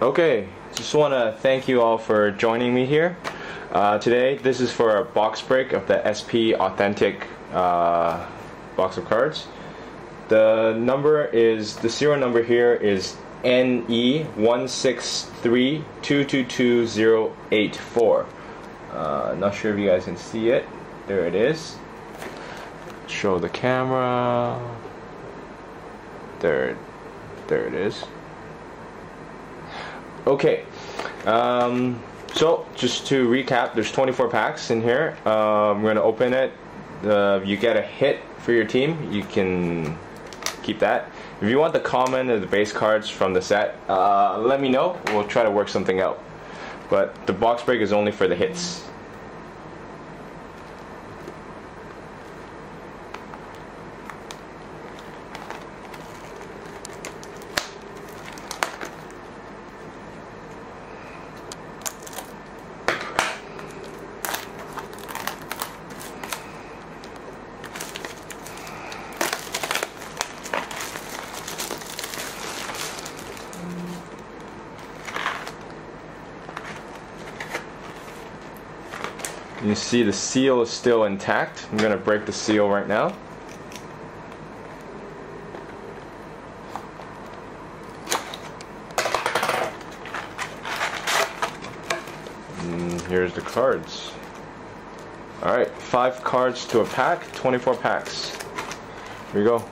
Okay, just want to thank you all for joining me here. Today, this is for a box break of the SP Authentic box of cards. The serial number here is NE1632222084. Not sure if you guys can see it. There it is. Show the camera. There it is. Okay, so just to recap, there's 24 packs in here. I'm going to open it. You get a hit for your team. You can keep that. If you want the common or the base cards from the set, let me know. We'll try to work something out. But the box break is only for the hits. You see the seal is still intact. I'm going to break the seal right now. And here's the cards. Alright, 5 cards to a pack, 24 packs. Here we go.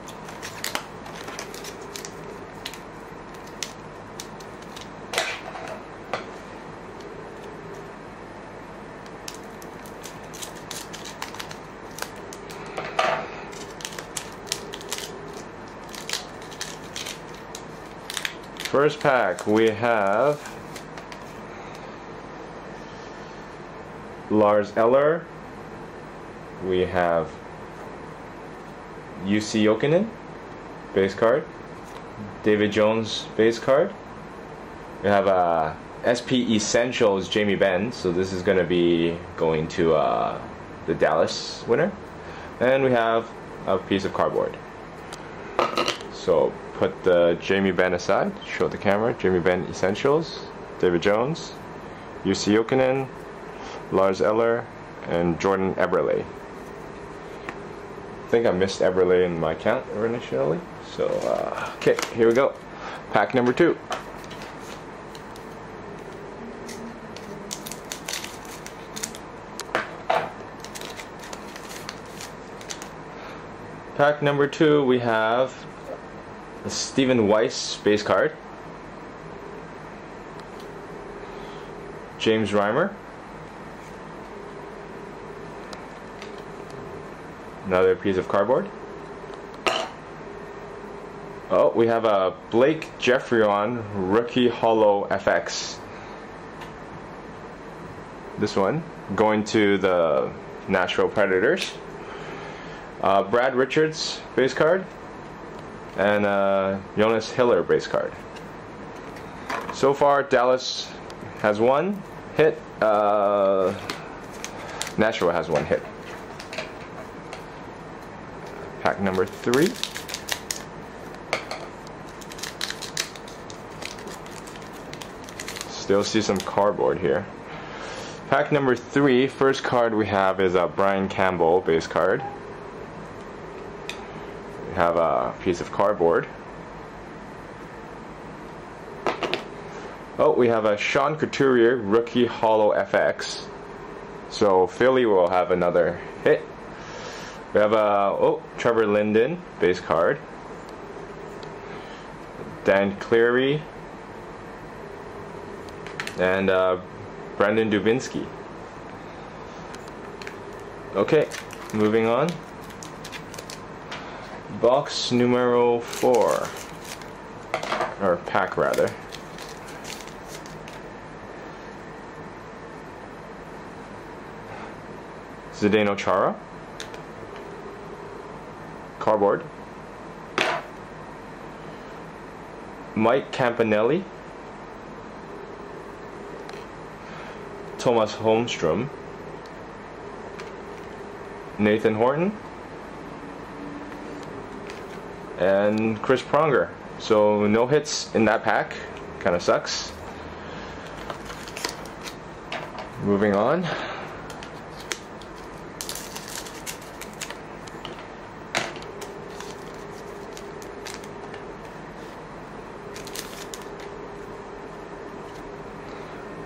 First pack, we have Lars Eller, we have Jussi Jokinen, base card, David Jones, base card, we have SP Essentials Jamie Benn, so this is going to be going to the Dallas winner, and we have a piece of cardboard. So put the Jamie Benn aside, show the camera, Jamie Benn Essentials, David Jones, Jussi Jokinen, Lars Eller, and Jordan Eberle. I think I missed Eberle in my count initially. So, okay, here we go. Pack number 2. Pack number 2, we have a Stephen Weiss base card, James Reimer, another piece of cardboard. Oh, we have a Blake Geoffrion Rookie Holo FX. This one going to the Nashville Predators. Brad Richards base card, and Jonas Hiller base card. So far, Dallas has 1 hit. Nashville has 1 hit. Pack number 3. Still see some cardboard here. Pack number 3. First card we have is a Brian Campbell base card. We have a piece of cardboard. Oh, we have a Sean Couturier Rookie Holo FX. So Philly will have another hit. We have a Trevor Linden base card. Dan Cleary and Brandon Dubinsky. Okay, moving on. Box numero 4, or pack rather. Zdeno Chara, cardboard. Mike Campanelli, Thomas Holmstrom, Nathan Horton, and Chris Pronger. So no hits in that pack, kind of sucks. Moving on.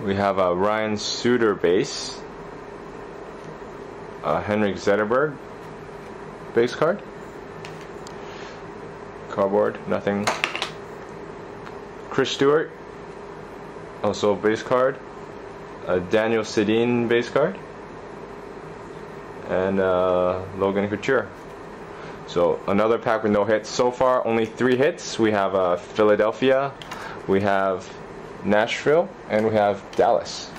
We have a Ryan Suter base, Henrik Zetterberg base card, cardboard, nothing. Chris Stewart, also base card, Daniel Sedin base card, and Logan Couture. So another pack with no hits. So far only 3 hits. We have Philadelphia, we have Nashville, and we have Dallas.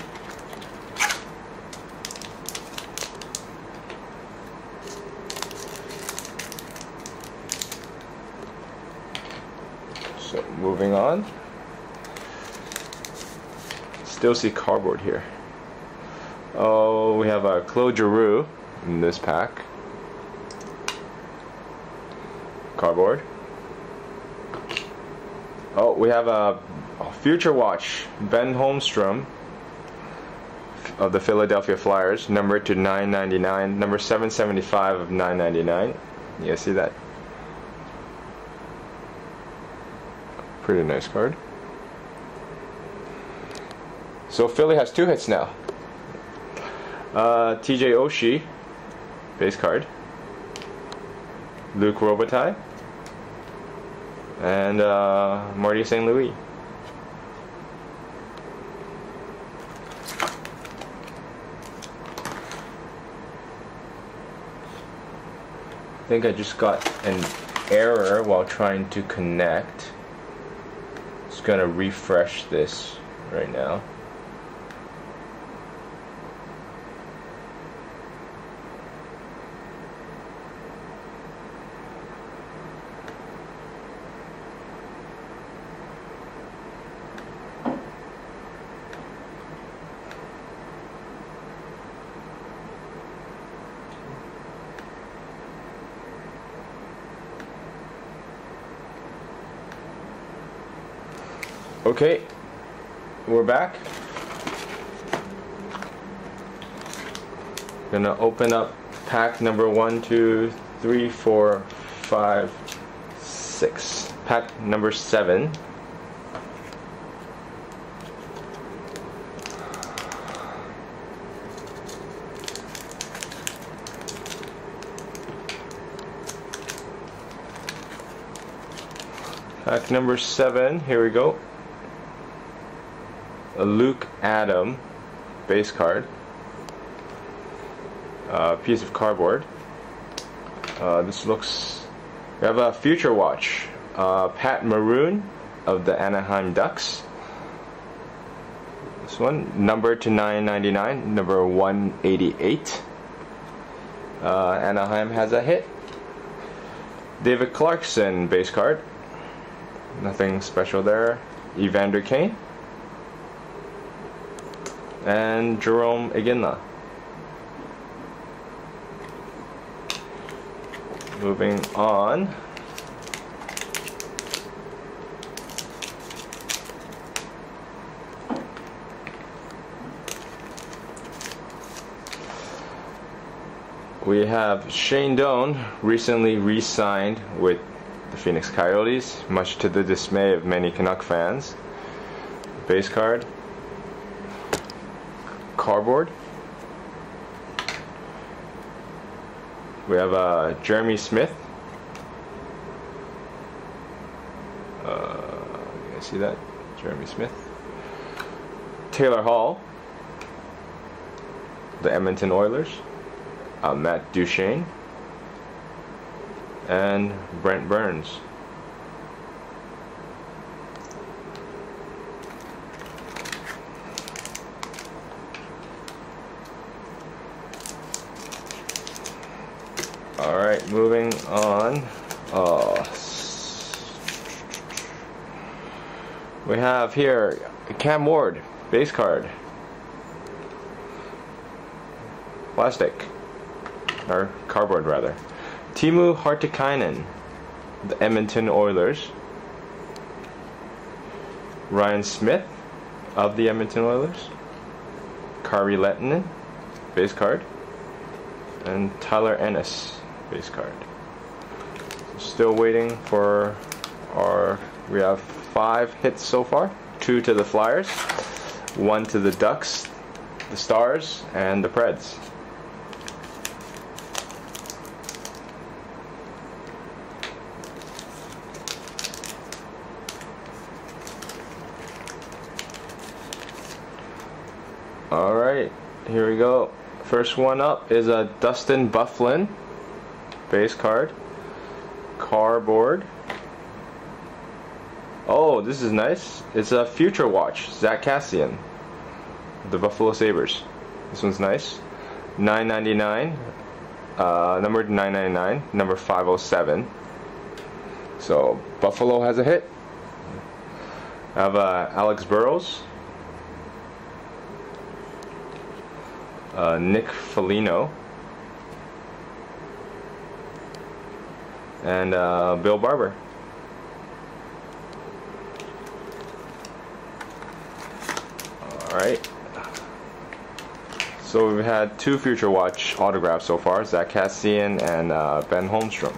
So moving on. Still see cardboard here. Oh, we have a Claude Giroux in this pack. Cardboard. Oh, we have a Future Watch, Ben Holmstrom of the Philadelphia Flyers, numbered to 999, number 775 of 999. You guys see that? Pretty nice card. So Philly has 2 hits now. TJ Oshie, base card. Luc Robitaille, and Marty St. Louis. I think I just got an error while trying to connect. Just gonna refresh this right now. Okay, we're back. Gonna open up pack number 1, 2, 3, 4, 5, 6. Pack number 7. Pack number 7, here we go. A Luke Adam base card, piece of cardboard. This looks, we have a Future Watch, Pat Maroon of the Anaheim Ducks. This one numbered to 999, number 188. Anaheim has a hit. David Clarkson base card, nothing special there. Evander Kane and Jerome Iginla. Moving on. We have Shane Doan, recently re-signed with the Phoenix Coyotes, much to the dismay of many Canuck fans. Base card. Cardboard. We have Jeremy Smith. You guys see that? Jeremy Smith. Taylor Hall, the Edmonton Oilers. Matt Duchene. And Brent Burns. Alright, moving on. We have here Cam Ward, base card. Plastic. Or cardboard, rather. Timu Hartikainen, the Edmonton Oilers. Ryan Smith of the Edmonton Oilers. Kari Lehtinen, base card. And Tyler Ennis, base card. Still waiting for our, we have 5 hits so far. 2 to the Flyers, 1 to the Ducks, the Stars, and the Preds. Alright, here we go. First one up is a Dustin Byfuglien base card. Cardboard. Oh, this is nice. It's a Future Watch, Zack Kassian, the Buffalo Sabres. This one's nice. $9.99, numbered $9.99, number 507. So Buffalo has a hit. I have Alex Burrows, Nick Foligno, and Bill Barber. Alright. So we've had 2 Future Watch autographs so far, Zack Kassian and Ben Holmstrom.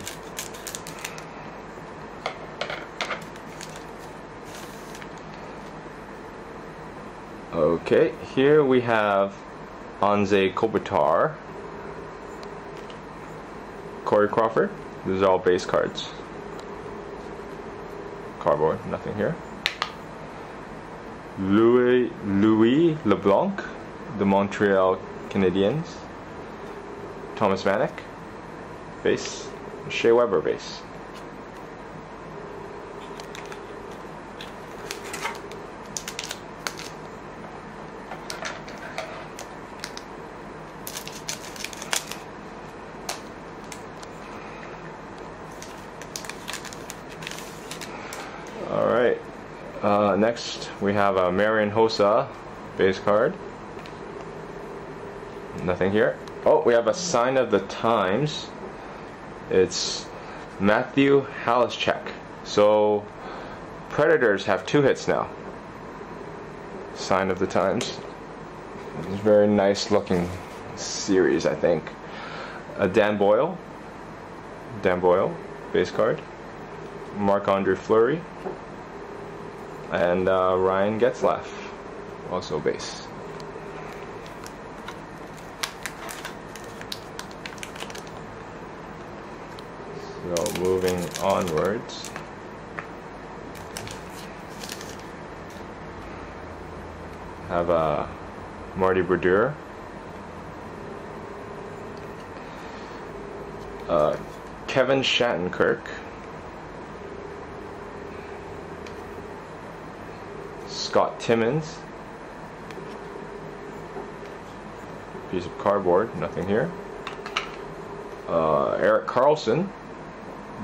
Okay, here we have Anze Kopitar, Corey Crawford. These are all base cards. Cardboard, nothing here. Louis LeBlanc, the Montreal Canadiens. Thomas Vanek, base. Shea Weber, base. Alright, next we have a Marian Hossa base card. Nothing here. Oh, we have a Sign of the Times. It's Matthew Halischek. So Predators have 2 hits now. Sign of the Times. It's a very nice looking series, I think. Dan Boyle, base card. Marc-Andre Fleury, and Ryan Getzlaf, also base. So moving onwards, have Marty Brodeur, Kevin Shattenkirk, Scott Timmins, piece of cardboard, nothing here. Erik Karlsson,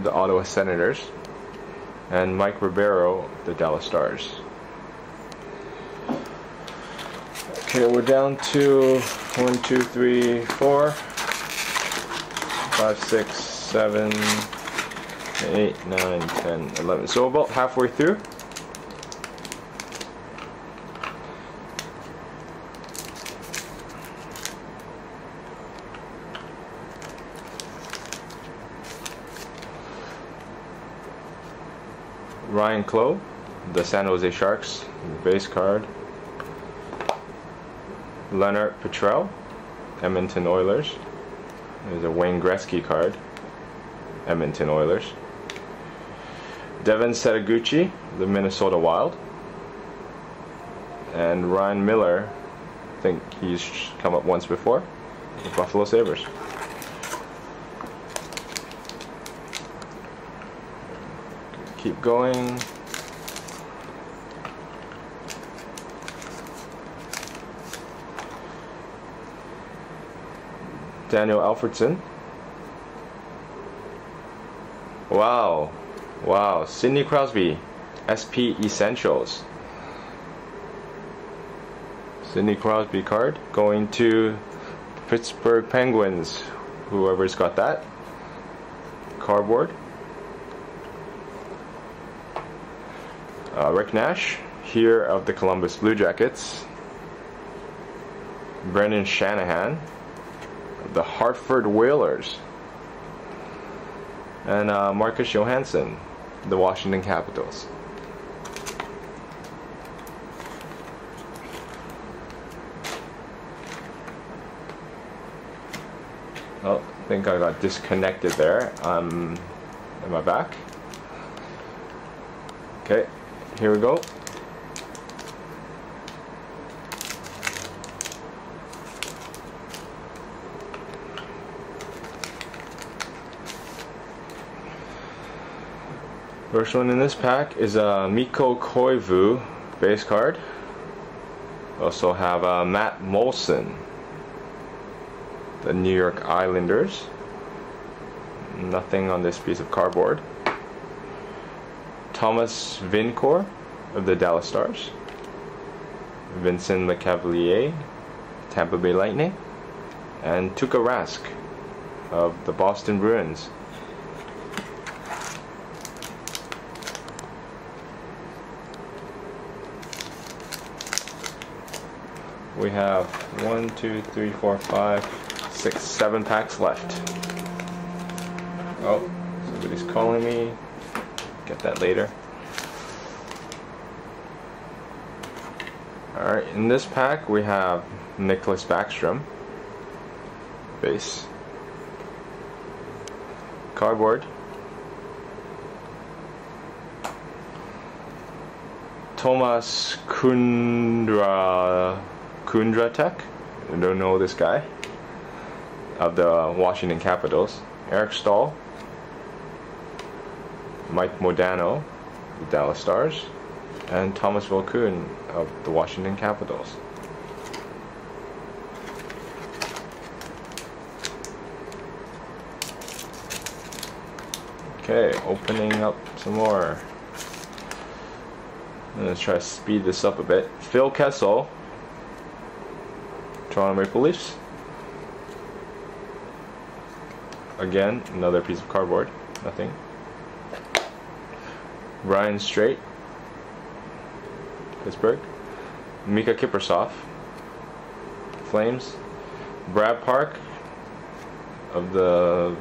the Ottawa Senators, and Mike Ribeiro, the Dallas Stars. Okay, we're down to 1, 2, 3, 4, 5, 6, 7, 8, 9, 10, 11. So about halfway through. Ryan Clough, the San Jose Sharks, base card. Leonard Petrell, Edmonton Oilers. There's a Wayne Gretzky card, Edmonton Oilers. Devin Setoguchi, the Minnesota Wild. And Ryan Miller, I think he's come up once before, the Buffalo Sabres. Keep going. Daniel Alfredsson. Wow. Wow. Sidney Crosby, SP Essentials. Sidney Crosby card going to Pittsburgh Penguins. Whoever's got that. Cardboard. Rick Nash, here of the Columbus Blue Jackets. Brendan Shanahan, the Hartford Whalers, and Marcus Johansson, the Washington Capitals. Oh, I think I got disconnected there. Am I back? Okay, here we go. First one in this pack is a Mikko Koivu base card. We also have Matt Moulson, the New York Islanders. Nothing on this piece of cardboard. Thomas Vincourt of the Dallas Stars. Vincent Lecavalier, Tampa Bay Lightning. And Tuukka Rask of the Boston Bruins. We have 1, 2, 3, 4, 5, 6, 7 packs left. Oh, somebody's calling me. Get that later. Alright, in this pack we have Nicklas Backstrom, base. Cardboard. Tomas Kundratek, I don't know this guy, of the Washington Capitals. Eric Stahl, Mike Modano, the Dallas Stars, and Thomas Vokoun of the Washington Capitals. Okay, opening up some more. I'm going to try to speed this up a bit. Phil Kessel, Toronto Maple Leafs. Again, another piece of cardboard. Nothing. Ryan Straight, Pittsburgh. Mika Kiprusoff, Flames. Brad Park of the